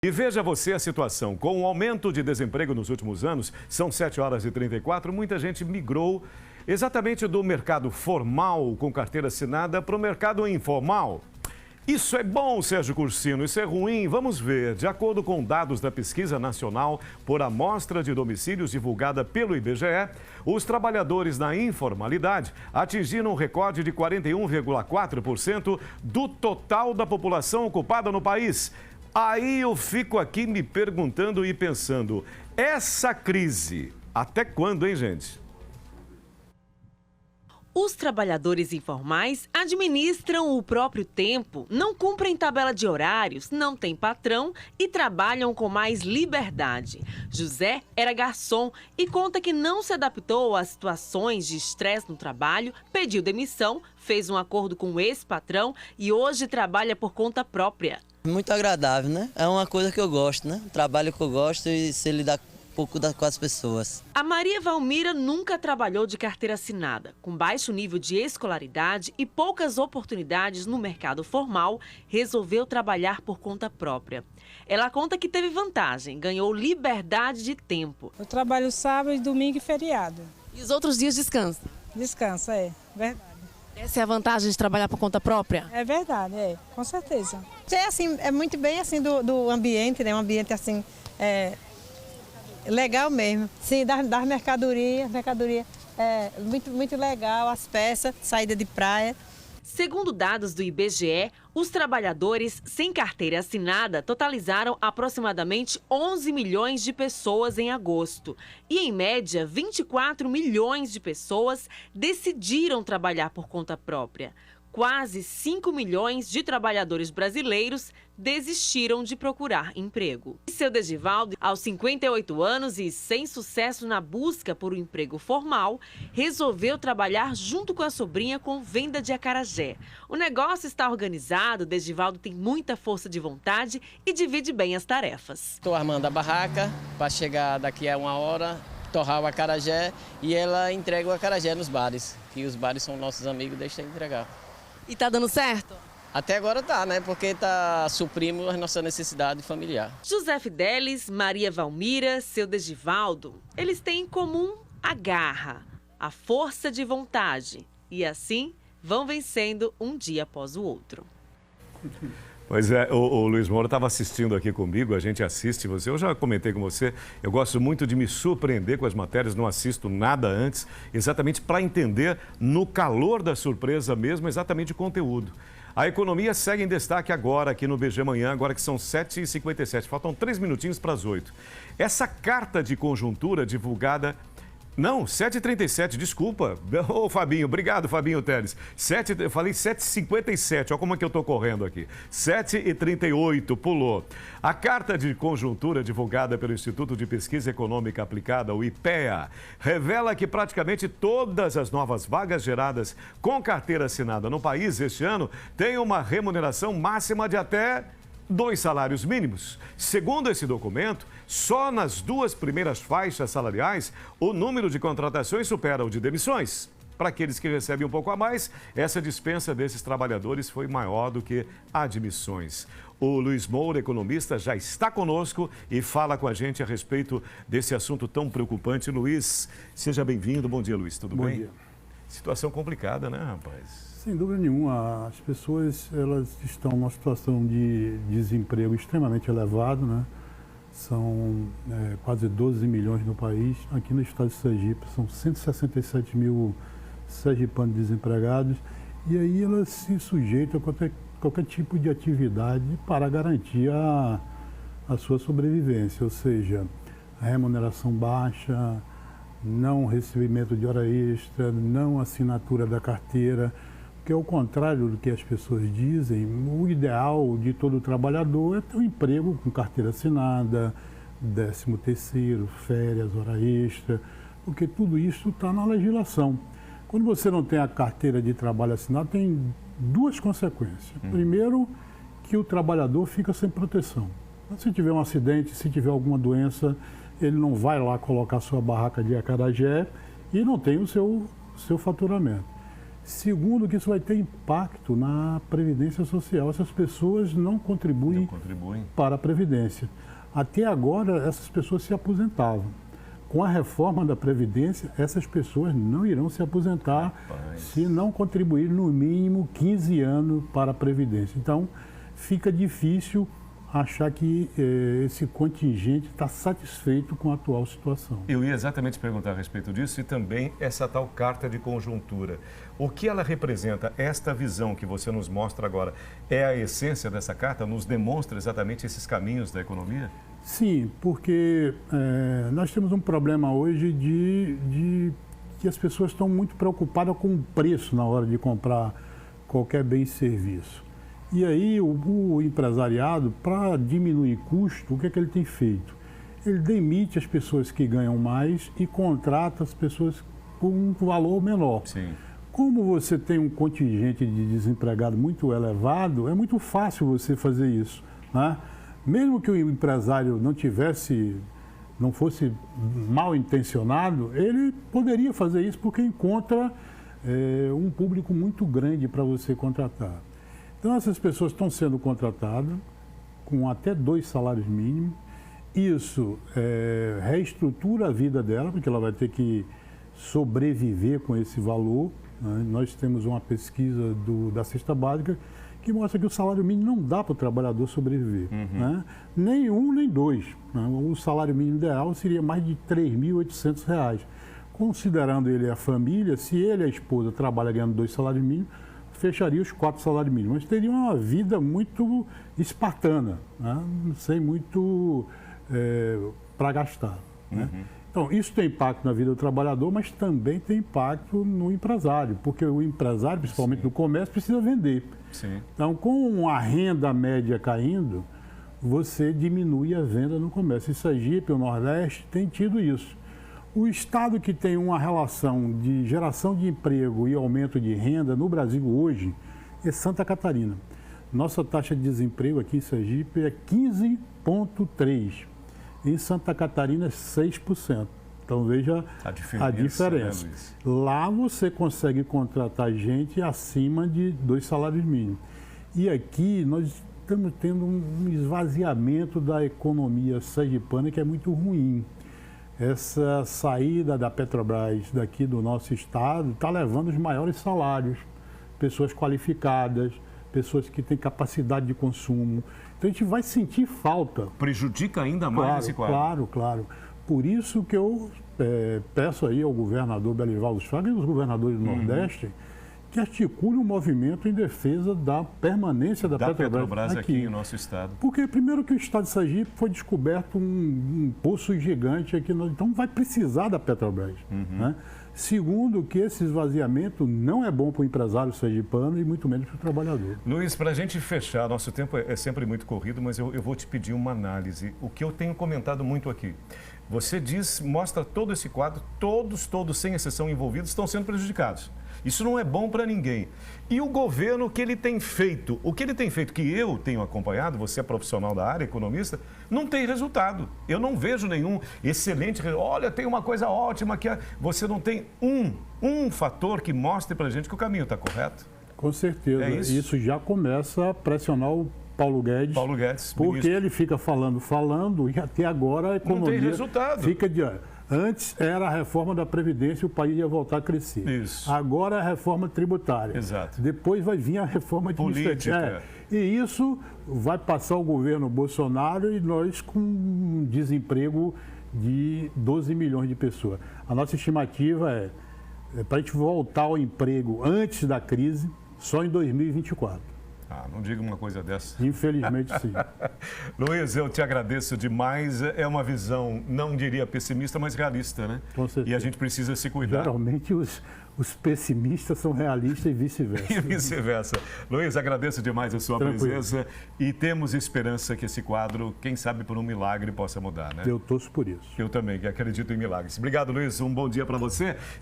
E veja você a situação. Com o aumento de desemprego nos últimos anos, são 7h34, muita gente migrou exatamente do mercado formal com carteira assinada para o mercado informal. Isso é bom, Sérgio Cursino, isso é ruim? Vamos ver. De acordo com dados da Pesquisa Nacional por Amostra de Domicílios divulgada pelo IBGE, os trabalhadores na informalidade atingiram um recorde de 41,4% do total da população ocupada no país. Aí eu fico aqui me perguntando e pensando, essa crise, até quando, hein, gente? Os trabalhadores informais administram o próprio tempo, não cumprem tabela de horários, não têm patrão e trabalham com mais liberdade. José era garçom e conta que não se adaptou às situações de estresse no trabalho, pediu demissão, fez um acordo com o ex-patrão e hoje trabalha por conta própria. Muito agradável, né? É uma coisa que eu gosto, né? Um trabalho que eu gosto e sei lidar um pouco com as pessoas. A Maria Valmira nunca trabalhou de carteira assinada. Com baixo nível de escolaridade e poucas oportunidades no mercado formal, resolveu trabalhar por conta própria. Ela conta que teve vantagem, ganhou liberdade de tempo. Eu trabalho sábado, domingo e feriado. E os outros dias descansa? Descansa, é verdade. Essa é a vantagem de trabalhar por conta própria? É verdade, com certeza. É, assim, é muito bem assim do ambiente, né? Um ambiente assim, legal mesmo. Sim, das mercadorias, muito legal, as peças, saída de praia. Segundo dados do IBGE, os trabalhadores sem carteira assinada totalizaram aproximadamente 11 milhões de pessoas em agosto. E, em média, 24 milhões de pessoas decidiram trabalhar por conta própria. Quase 5 milhões de trabalhadores brasileiros desistiram de procurar emprego. Seu Degivaldo, aos 58 anos e sem sucesso na busca por um emprego formal, resolveu trabalhar junto com a sobrinha com venda de acarajé. O negócio está organizado, Degivaldo tem muita força de vontade e divide bem as tarefas. Estou armando a barraca para chegar daqui a 1 hora, torrar o acarajé e ela entrega o acarajé nos bares, que os bares são nossos amigos, deixa eu entregar. E tá dando certo? Até agora tá, né? Porque tá suprindo a nossa necessidade familiar. José Fidelis, Maria Valmira, seu Degivaldo, eles têm em comum a garra, a força de vontade. E assim vão vencendo um dia após o outro. Pois é, o Luiz Moura estava assistindo aqui comigo, a gente assiste você. Eu já comentei com você, eu gosto muito de me surpreender com as matérias, não assisto nada antes, exatamente para entender no calor da surpresa mesmo, exatamente o conteúdo. A economia segue em destaque agora, aqui no BG Manhã, agora que são 7h57, faltam 3 minutinhos para as 8. Essa carta de conjuntura divulgada... Não, 7h37, desculpa. Ô, Fabinho, obrigado, Fabinho Teles. Eu falei 7h57, olha como é que eu estou correndo aqui. 7h38, pulou. A carta de conjuntura divulgada pelo Instituto de Pesquisa Econômica Aplicada, o IPEA, revela que praticamente todas as novas vagas geradas com carteira assinada no país este ano têm uma remuneração máxima de até 2 salários mínimos. Segundo esse documento, só nas 2 primeiras faixas salariais, o número de contratações supera o de demissões. Para aqueles que recebem um pouco a mais, essa dispensa desses trabalhadores foi maior do que admissões. O Luiz Moura, economista, já está conosco e fala com a gente a respeito desse assunto tão preocupante. Luiz, seja bem-vindo. Bom dia, Luiz. Tudo bem? Bom dia. Situação complicada, né, rapaz? Sem dúvida nenhuma, as pessoas elas estão numa situação de desemprego extremamente elevado, né? São quase 12 milhões no país. Aqui no estado de Sergipe são 167 mil sergipanos desempregados e aí elas se sujeitam a qualquer tipo de atividade para garantir a sua sobrevivência, ou seja, a remuneração baixa, não recebimento de hora extra, não assinatura da carteira. Porque ao contrário do que as pessoas dizem, o ideal de todo trabalhador é ter um emprego com carteira assinada, 13º, férias, hora extra, porque tudo isso está na legislação. Quando você não tem a carteira de trabalho assinada, tem 2 consequências. Primeiro, que o trabalhador fica sem proteção. Se tiver um acidente, se tiver alguma doença, ele não vai lá colocar sua barraca de acarajé e não tem o seu faturamento. Segundo, que isso vai ter impacto na Previdência Social. Essas pessoas não contribuem para a Previdência. Até agora, essas pessoas se aposentavam. Com a reforma da Previdência, essas pessoas não irão se aposentar se não contribuir no mínimo 15 anos para a Previdência. Então, fica difícil achar que esse contingente está satisfeito com a atual situação. Eu ia exatamente perguntar a respeito disso e também essa tal carta de conjuntura. O que ela representa? Esta visão que você nos mostra agora é a essência dessa carta? Nos demonstra exatamente esses caminhos da economia? Sim, porque nós temos um problema hoje de que as pessoas estão muito preocupadas com o preço na hora de comprar qualquer bem e serviço. E aí o empresariado, para diminuir custo, o que é que ele tem feito? Ele demite as pessoas que ganham mais e contrata as pessoas com um valor menor. Sim. Como você tem um contingente de desempregado muito elevado, é muito fácil você fazer isso, né? Mesmo que o empresário não fosse mal intencionado, ele poderia fazer isso porque encontra um público muito grande para você contratar. Então, essas pessoas estão sendo contratadas com até 2 salários mínimos. Isso reestrutura a vida dela, porque ela vai ter que sobreviver com esse valor, né? Nós temos uma pesquisa da cesta básica que mostra que o salário mínimo não dá para o trabalhador sobreviver. Né? Nem um, nem dois. Né? O salário mínimo ideal seria mais de R$ 3.800. Considerando ele a família, se ele e a esposa trabalham ganhando 2 salários mínimos, fecharia os 4 salários mínimos. Mas teria uma vida muito espartana, né? Sem muito para gastar. Né? Então, isso tem impacto na vida do trabalhador, mas também tem impacto no empresário, porque o empresário, principalmente no comércio, precisa vender. Sim. Então, com a renda média caindo, você diminui a venda no comércio. E Sergipe, o Nordeste, tem tido isso. O estado que tem uma relação de geração de emprego e aumento de renda no Brasil hoje é Santa Catarina. Nossa taxa de desemprego aqui em Sergipe é 15,3%. Em Santa Catarina é 6%. Então veja a diferença. Né, lá você consegue contratar gente acima de 2 salários mínimos. E aqui nós estamos tendo um esvaziamento da economia sergipana que é muito ruim. Essa saída da Petrobras daqui do nosso estado está levando os maiores salários, pessoas qualificadas, pessoas que têm capacidade de consumo. Então a gente vai sentir falta. Prejudica ainda mais esse quadro. Claro. Por isso que eu peço aí ao governador Belivaldo Chagas e aos governadores do Nordeste que articule um movimento em defesa da permanência da Petrobras aqui em nosso estado. Porque, primeiro, que o estado de Sergipe foi descoberto um poço gigante aqui, então vai precisar da Petrobras. Né? Segundo, que esse esvaziamento não é bom para o empresário sergipano e muito menos para o trabalhador. Luiz, para a gente fechar, nosso tempo é sempre muito corrido, mas eu vou te pedir uma análise. O que eu tenho comentado muito aqui. Você mostra todo esse quadro, todos, sem exceção envolvidos, estão sendo prejudicados. Isso não é bom para ninguém. E o governo, o que ele tem feito? O que ele tem feito, que eu tenho acompanhado, você é profissional da área, economista, não tem resultado. Eu não vejo nenhum excelente... Olha, tem uma coisa ótima que você não tem um fator que mostre para a gente que o caminho está correto. Com certeza. Isso já começa a pressionar o Paulo Guedes, porque ministro. Ele fica falando e até agora a economia não tem resultado. Fica de... Antes era a reforma da Previdência e o país ia voltar a crescer. Isso. Agora é a reforma tributária. Exato. Depois vai vir a reforma política. E isso vai passar o governo Bolsonaro e nós com um desemprego de 12 milhões de pessoas. A nossa estimativa é para a gente voltar ao emprego antes da crise só em 2024. Não diga uma coisa dessa. Infelizmente, sim. Luiz, eu te agradeço demais. É uma visão, não diria pessimista, mas realista, né? Com certeza. E a gente precisa se cuidar. Geralmente os pessimistas são realistas e vice-versa. E vice-versa. Luiz, agradeço demais a sua presença e temos esperança que esse quadro, quem sabe por um milagre, possa mudar, né? Eu torço por isso. Eu também, que acredito em milagres. Obrigado, Luiz. Um bom dia para você.